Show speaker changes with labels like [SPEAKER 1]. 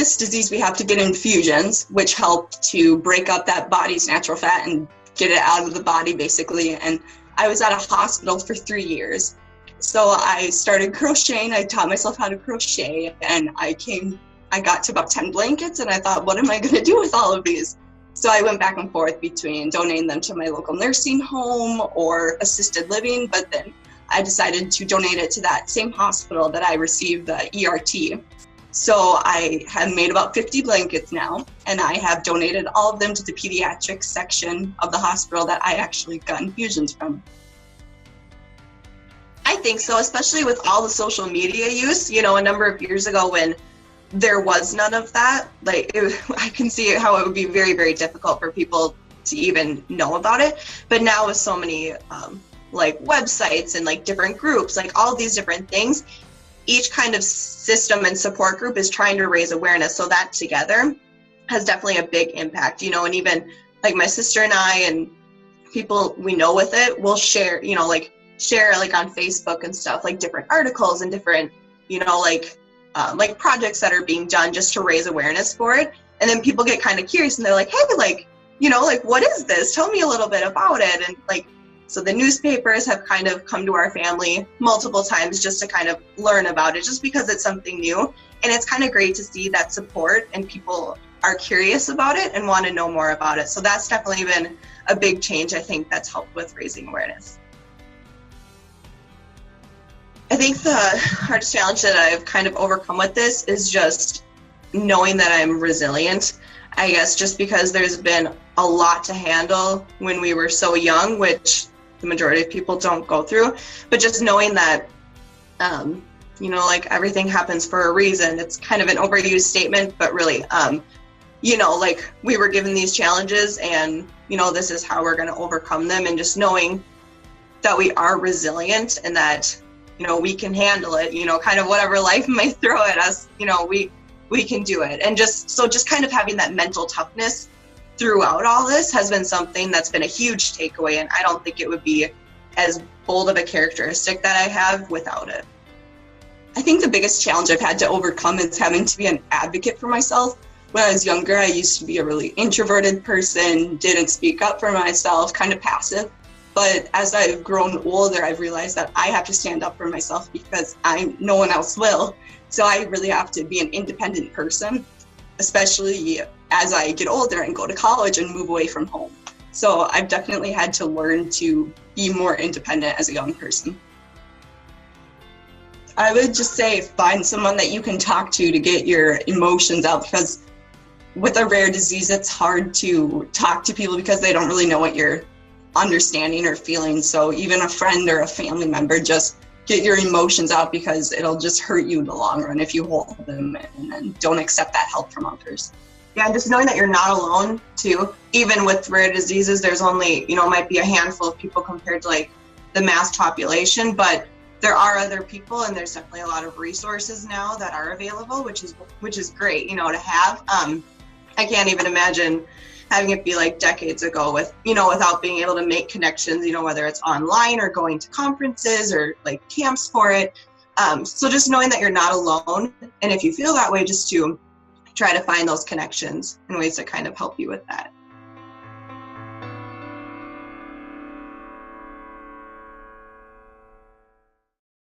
[SPEAKER 1] this disease, we have to get infusions, which help to break up that body's natural fat and get it out of the body, basically. And I was at a hospital for 3 years. So I started crocheting. I taught myself how to crochet, and I got to about 10 blankets, and I thought, what am I going to do with all of these? So I went back and forth between donating them to my local nursing home or assisted living, but then I decided to donate it to that same hospital that I received the ERT. So I have made about 50 blankets now, and I have donated all of them to the pediatric section of the hospital that I actually got infusions from. I think so, especially with all the social media use. You know, a number of years ago when there was none of that, I can see how it would be very, very difficult for people to even know about it. But now with so many websites and different groups, all these different things, each kind of system and support group is trying to raise awareness. So that together has definitely a big impact, you know, and even my sister and I and people we know with it will share, share on Facebook and stuff, different articles and different, projects that are being done just to raise awareness for it. And then people get kind of curious and they're like, hey, what is this? Tell me a little bit about it. And so the newspapers have kind of come to our family multiple times just to kind of learn about it, just because it's something new. And it's kind of great to see that support and people are curious about it and want to know more about it. So that's definitely been a big change, I think, that's helped with raising awareness. I think the hardest challenge that I've kind of overcome with this is just knowing that I'm resilient. I guess just because there's been a lot to handle when we were so young, which the majority of people don't go through, but just knowing that, everything happens for a reason. It's kind of an overused statement, but really, we were given these challenges and, this is how we're going to overcome them, and just knowing that we are resilient and that, we can handle it, kind of whatever life might throw at us, we can do it. And just kind of having that mental toughness throughout all this has been something that's been a huge takeaway. And I don't think it would be as bold of a characteristic that I have without it. I think the biggest challenge I've had to overcome is having to be an advocate for myself. When I was younger, I used to be a really introverted person, didn't speak up for myself, kind of passive. But as I've grown older, I've realized that I have to stand up for myself because no one else will. So I really have to be an independent person, especially as I get older and go to college and move away from home. So I've definitely had to learn to be more independent as a young person. I would just say find someone that you can talk to get your emotions out, because with a rare disease, it's hard to talk to people because they don't really know what you're understanding or feeling. So even a friend or a family member, just get your emotions out, because it'll just hurt you in the long run if you hold them in and don't accept that help from others. Yeah, and just knowing that you're not alone too. Even with rare diseases, there's only, might be a handful of people compared to the mass population, but there are other people, and there's definitely a lot of resources now that are available, which is great, to have. I can't even imagine having it be decades ago with, without being able to make connections, whether it's online or going to conferences or camps for it. So just knowing that you're not alone. And if you feel that way, just to try to find those connections and ways to kind of help you with that.